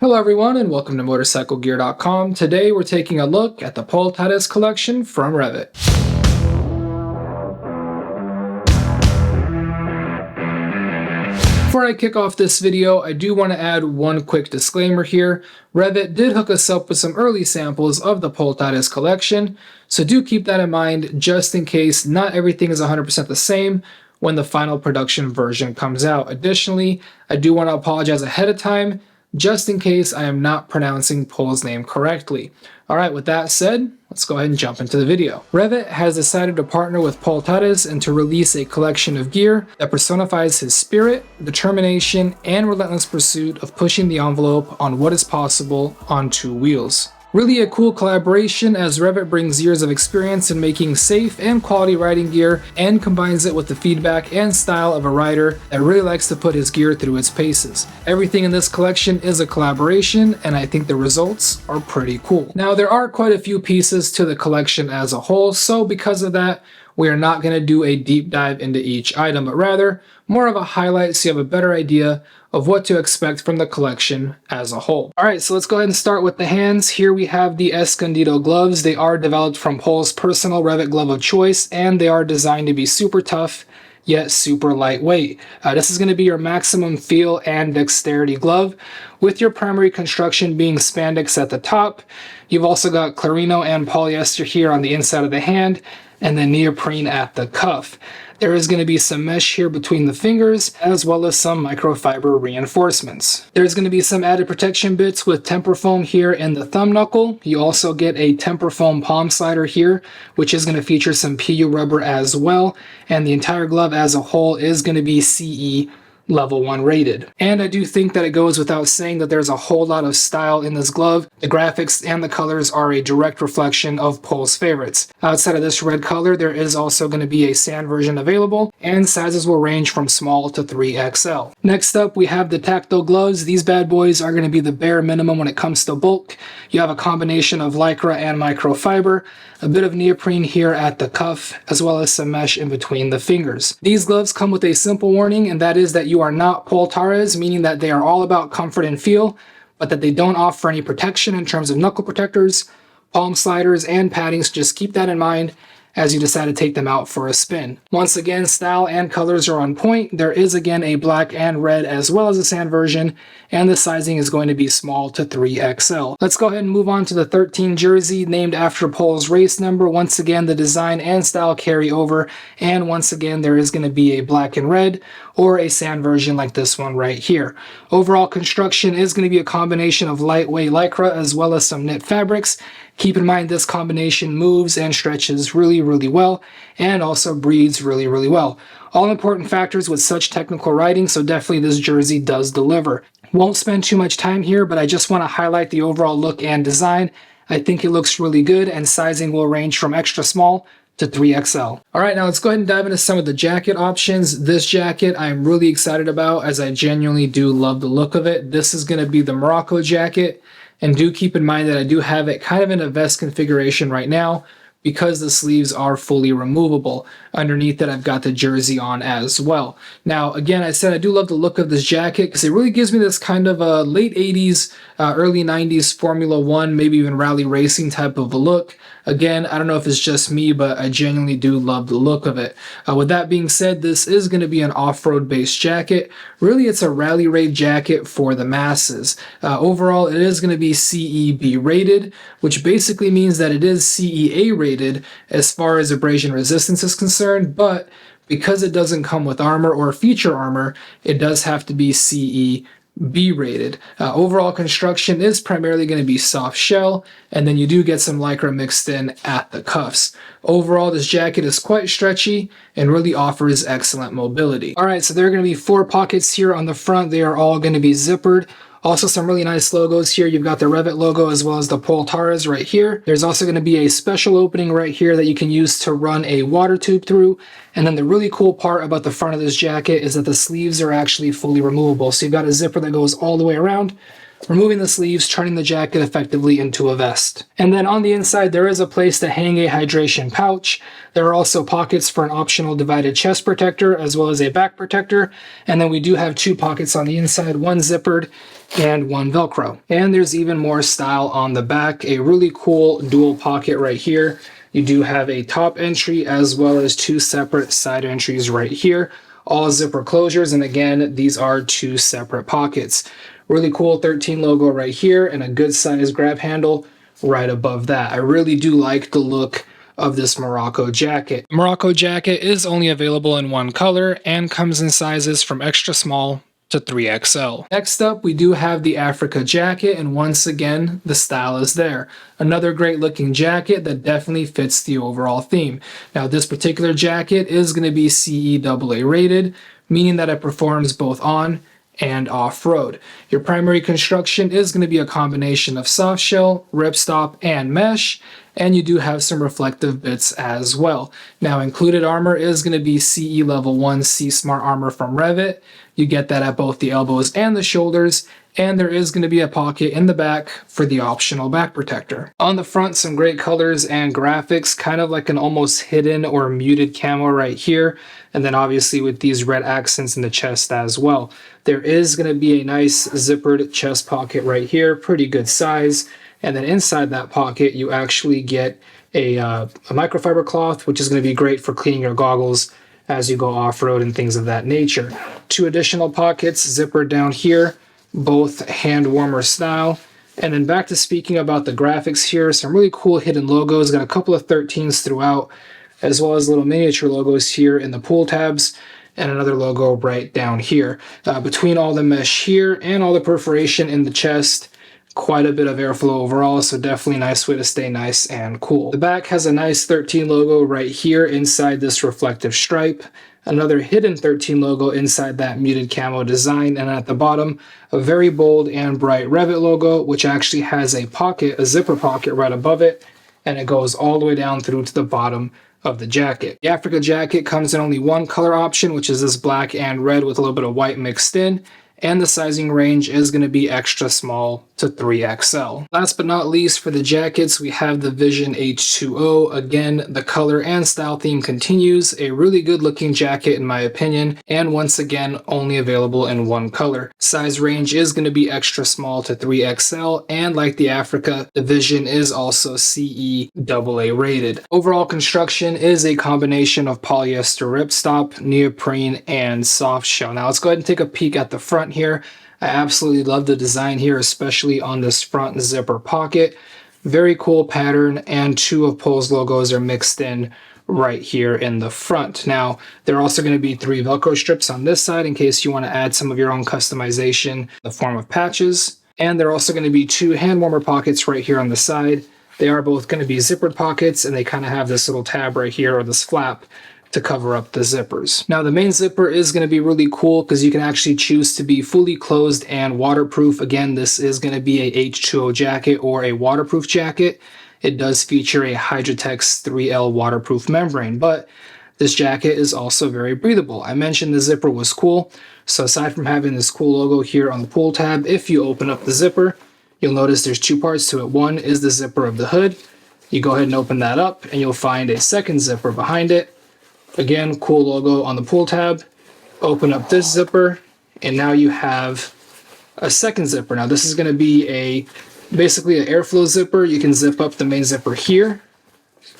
Hello everyone and welcome to Motorcyclegear.com. Today we're taking a look at the Pol Tarrés Collection from REV'IT. Before I kick off this video, I do want to add one quick disclaimer here. REV'IT did hook us up with some early samples of the Pol Tarrés Collection, so do keep that in mind just in case not everything is 100% the same when the final production version comes out. Additionally, I do want to apologize ahead of time just in case I am not pronouncing Pol's name correctly. Alright, with that said, let's go ahead and jump into the video. REV'IT has decided to partner with Pol Tarrés and to release a collection of gear that personifies his spirit, determination, and relentless pursuit of pushing the envelope on what is possible on two wheels. Really a cool collaboration as REV'IT brings years of experience in making safe and quality riding gear and combines it with the feedback and style of a rider that really likes to put his gear through its paces. Everything in this collection is a collaboration and I think the results are pretty cool. Now there are quite a few pieces to the collection as a whole, so because of that we are not going to do a deep dive into each item, but rather more of a highlight so you have a better idea of what to expect from the collection as a whole. Alright, so let's go ahead and start with the hands. Here we have the Escondido gloves. They are developed from Pol's personal REV'IT glove of choice, and they are designed to be super tough, yet super lightweight. This is going to be your maximum feel and dexterity glove, with your primary construction being spandex at the top. You've also got Clarino and polyester here on the inside of the hand, and then neoprene at the cuff. There is going to be some mesh here between the fingers, as well as some microfiber reinforcements. There's going to be some added protection bits with temper foam here in the thumb knuckle. You also get a temper foam palm slider here, which is going to feature some PU rubber as well, and the entire glove as a whole is going to be CE level 1 rated. And I do think that it goes without saying that there's a whole lot of style in this glove. The graphics and the colors are a direct reflection of Pol's favorites. Outside of this red color, there is also going to be a sand version available, and sizes will range from small to 3XL. Next up, we have the tactile gloves. These bad boys are going to be the bare minimum when it comes to bulk. You have a combination of lycra and microfiber, a bit of neoprene here at the cuff, as well as some mesh in between the fingers. These gloves come with a simple warning, and that is that you are not Pol Tarrés, meaning that they are all about comfort and feel, but that they don't offer any protection in terms of knuckle protectors, palm sliders, and padding, so just keep that in mind as you decide to take them out for a spin. Once again, style and colors are on point. There is again a black and red as well as a sand version, and the sizing is going to be small to 3XL. Let's go ahead and move on to the 13 jersey, named after Pol's race number. Once again, the design and style carry over, and once again there is going to be a black and red or a sand version like this one right here. Overall construction is going to be a combination of lightweight lycra as well as some knit fabrics. Keep in mind this combination moves and stretches really well, and also breathes really well. All important factors with such technical riding, so definitely this jersey does deliver. Won't spend too much time here, but I just want to highlight the overall look and design. I think it looks really good, and sizing will range from extra small to 3XL. Alright, now let's go ahead and dive into some of the jacket options. This jacket I'm really excited about, as I genuinely do love the look of it. This is going to be the Morocco jacket, and do keep in mind that I do have it kind of in a vest configuration right now, because the sleeves are fully removable. Underneath it, I've got the jersey on as well. Now, again, I said I do love the look of this jacket because it really gives me this kind of a late 80s, early 90s Formula One, maybe even rally racing type of a look. Again, I don't know if it's just me, but I genuinely do love the look of it. With that being said, this is going to be an off-road based jacket. Really, it's a rally raid jacket for the masses. Overall, it is going to be CEB rated, which basically means that it is CEA rated as far as abrasion resistance is concerned, but because it doesn't come with armor or feature armor, it does have to be CEB rated. Overall construction is primarily going to be soft shell, and then you do get some lycra mixed in at the cuffs. Overall, this jacket is quite stretchy and really offers excellent mobility. Alright, so there are going to be 4 pockets here on the front. They are all going to be zippered. Also some really nice logos here. You've got the REV'IT logo as well as the Pol Tarrés right here. There's also going to be a special opening right here that you can use to run a water tube through. And then the really cool part about the front of this jacket is that the sleeves are actually fully removable. So you've got a zipper that goes all the way around, removing the sleeves, turning the jacket effectively into a vest. And then on the inside, there is a place to hang a hydration pouch. There are also pockets for an optional divided chest protector as well as a back protector. And then we do have 2 pockets on the inside, one zippered and one Velcro. And there's even more style on the back, a really cool dual pocket right here. You do have a top entry as well as 2 separate side entries right here. All zipper closures, and again, these are 2 separate pockets. Really cool 13 logo right here and a good size grab handle right above that. I really do like the look of this Morocco jacket. Morocco jacket is only available in one color and comes in sizes from extra small to 3XL. Next up, we do have the Africa jacket, and once again, the style is there. Another great looking jacket that definitely fits the overall theme. Now, this particular jacket is going to be CE rated, meaning that it performs both on and off-road. Your primary construction is going to be a combination of soft shell, ripstop, and mesh, and you do have some reflective bits as well. Now, included armor is going to be CE Level 1 C-Smart armor from REV'IT. You get that at both the elbows and the shoulders, and there is going to be a pocket in the back for the optional back protector. On the front, some great colors and graphics, kind of like an almost hidden or muted camo right here, and then obviously with these red accents in the chest as well. There is going to be a nice zippered chest pocket right here, pretty good size, and then inside that pocket you actually get a microfiber cloth, which is going to be great for cleaning your goggles as you go off-road and things of that nature. 2 additional pockets zippered down here, both hand warmer style. And then back to speaking about the graphics here, some really cool hidden logos, got a couple of 13s throughout, as well as little miniature logos here in the pull tabs, and another logo right down here. Between all the mesh here and all the perforation in the chest, quite a bit of airflow overall, so definitely a nice way to stay nice and cool. The back has a nice 13 logo right here inside this reflective stripe. Another hidden 13 logo inside that muted camo design, and at the bottom, a very bold and bright REV'IT logo, which actually has a pocket, a zipper pocket right above it, and it goes all the way down through to the bottom of the jacket. The Africa jacket comes in only one color option, which is this black and red with a little bit of white mixed in, and the sizing range is going to be extra small to 3XL. Last but not least, for the jackets, we have the Vision H2O. Again, the color and style theme continues. A really good looking jacket in my opinion, and once again, only available in one color. Size range is going to be extra small to 3XL, and like the Africa, the Vision is also CE AA rated. Overall construction is a combination of polyester ripstop, neoprene, and soft shell. Now let's go ahead and take a peek at the front here. I absolutely love the design here, especially on this front zipper pocket. Very cool pattern, and 2 of Pol's logos are mixed in right here in the front. Now, there are also going to be 3 Velcro strips on this side in case you want to add some of your own customization in the form of patches. And there are also going to be 2 hand warmer pockets right here on the side. They are both going to be zippered pockets, and they kind of have this little tab right here, or this flap, to cover up the zippers. Now, the main zipper is going to be really cool because you can actually choose to be fully closed and waterproof. Again, this is going to be a H2O jacket or a waterproof jacket. It does feature a Hydrotex 3L waterproof membrane, but this jacket is also very breathable. I mentioned the zipper was cool, so aside from having this cool logo here on the pull tab, if you open up the zipper, you'll notice there's 2 parts to it. One is the zipper of the hood. You go ahead and open that up, and you'll find a second zipper behind it. Again, cool logo on the pull tab. Open up this zipper, and now you have a second zipper. Now this is going to be basically an airflow zipper. You can zip up the main zipper here.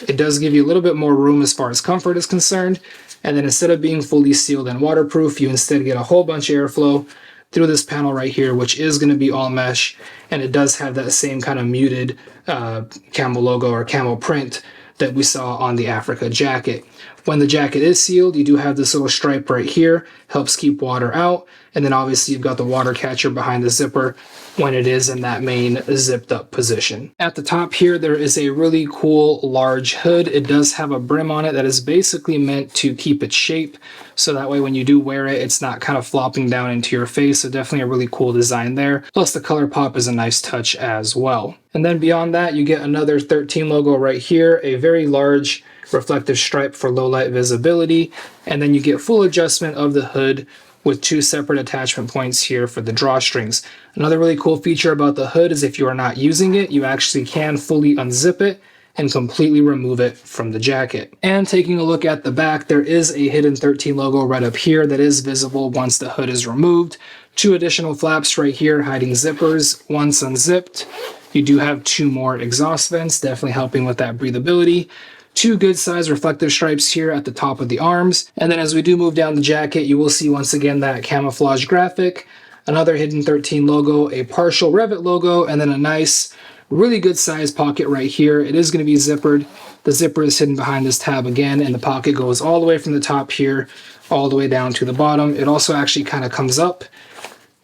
It does give you a little bit more room as far as comfort is concerned. And then instead of being fully sealed and waterproof, you instead get a whole bunch of airflow through this panel right here, which is going to be all mesh. And it does have that same kind of muted camo logo or camo print that we saw on the Africa jacket. When the jacket is sealed, you do have this little stripe right here, helps keep water out, and then obviously you've got the water catcher behind the zipper when it is in that main zipped up position. At the top here, there is a really cool large hood. It does have a brim on it that is basically meant to keep its shape, so that way when you do wear it, it's not kind of flopping down into your face. So definitely a really cool design there. Plus the color pop is a nice touch as well. And then beyond that, you get another 13 logo right here, a very large reflective stripe for low light visibility, and then you get full adjustment of the hood with 2 separate attachment points here for the drawstrings. Another really cool feature about the hood is if you are not using it, you actually can fully unzip it and completely remove it from the jacket. And taking a look at the back, there is a hidden 13 logo right up here that is visible once the hood is removed. 2 additional flaps right here hiding zippers. Once unzipped, you do have 2 more exhaust vents, definitely helping with that breathability. 2 good size reflective stripes here at the top of the arms. And then as we do move down the jacket, you will see once again that camouflage graphic, another hidden 13 logo, a partial REV'IT logo, and then a nice, really good size pocket right here. It is going to be zippered. The zipper is hidden behind this tab again, and the pocket goes all the way from the top here, all the way down to the bottom. It also actually kind of comes up.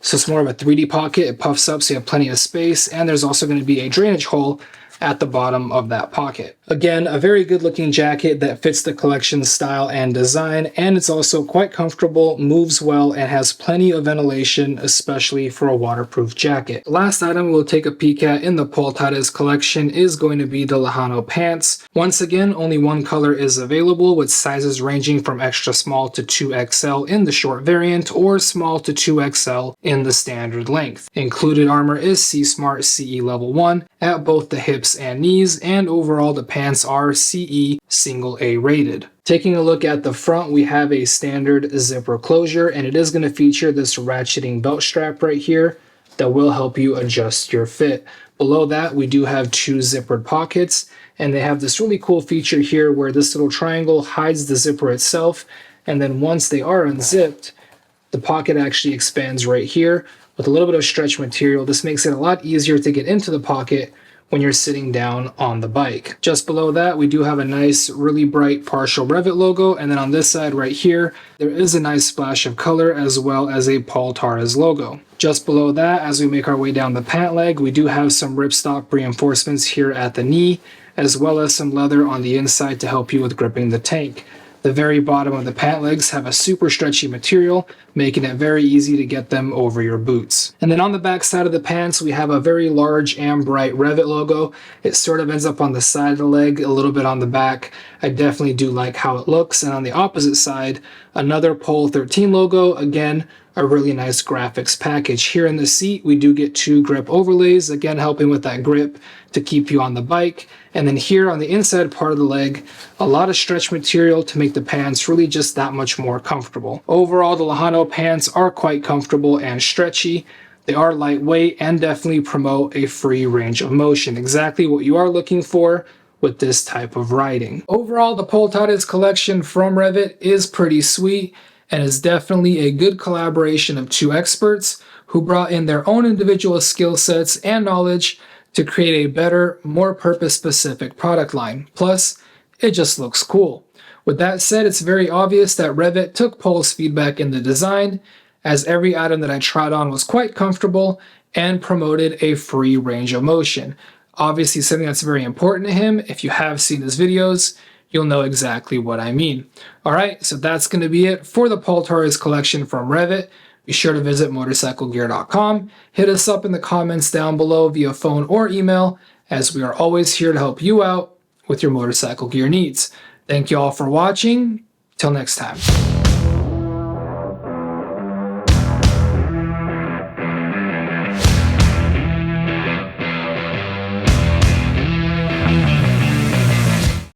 So it's more of a 3D pocket. It puffs up so you have plenty of space, and there's also going to be a drainage hole at the bottom of that pocket. Again, a very good looking jacket that fits the collection style and design, and it's also quite comfortable, moves well, and has plenty of ventilation, especially for a waterproof jacket. The last item we'll take a peek at in the Pol Tarrés collection is going to be the Lejano pants. Once again, only one color is available, with sizes ranging from extra small to 2XL in the short variant, or small to 2XL in the standard length. Included armor is C-Smart CE Level 1 at both the hips and knees, and overall the pants are CE single A rated. Taking a look at the front, we have a standard zipper closure, and it is going to feature this ratcheting belt strap right here that will help you adjust your fit. Below that, we do have 2 zippered pockets, and they have this really cool feature here where this little triangle hides the zipper itself, and then once they are unzipped, the pocket actually expands right here with a little bit of stretch material. This makes it a lot easier to get into the pocket when you're sitting down on the bike. Just below that, we do have a nice, really bright partial REV'IT logo, and then on this side right here, there is a nice splash of color as well as a Pol Tarrés logo. Just below that, as we make our way down the pant leg, we do have some ripstop reinforcements here at the knee, as well as some leather on the inside to help you with gripping the tank. The very bottom of the pant legs have a super stretchy material, making it very easy to get them over your boots. And then on the back side of the pants, we have a very large and bright REV'IT logo. It sort of ends up on the side of the leg, a little bit on the back. I definitely do like how it looks. And on the opposite side, another Pol 13 logo, again, a really nice graphics package. Here in the seat, we do get 2 grip overlays, again helping with that grip to keep you on the bike. And then here on the inside part of the leg, a lot of stretch material to make the pants really just that much more comfortable. Overall, the Lejano pants are quite comfortable and stretchy. They are lightweight and definitely promote a free range of motion, exactly what you are looking for with this type of riding. Overall, the Pol Tarrés collection from REV'IT is pretty sweet, and is definitely a good collaboration of 2 experts who brought in their own individual skill sets and knowledge to create a better, more purpose-specific product line. Plus, it just looks cool. With that said, it's very obvious that REV'IT took Pol's feedback in the design, as every item that I tried on was quite comfortable and promoted a free range of motion. Obviously, something that's very important to him. If you have seen his videos, you'll know exactly what I mean. Alright, so that's going to be it for the Pol Tarrés collection from REV'IT. Be sure to visit Motorcyclegear.com. Hit us up in the comments down below via phone or email, as we are always here to help you out with your motorcycle gear needs. Thank you all for watching. Till next time.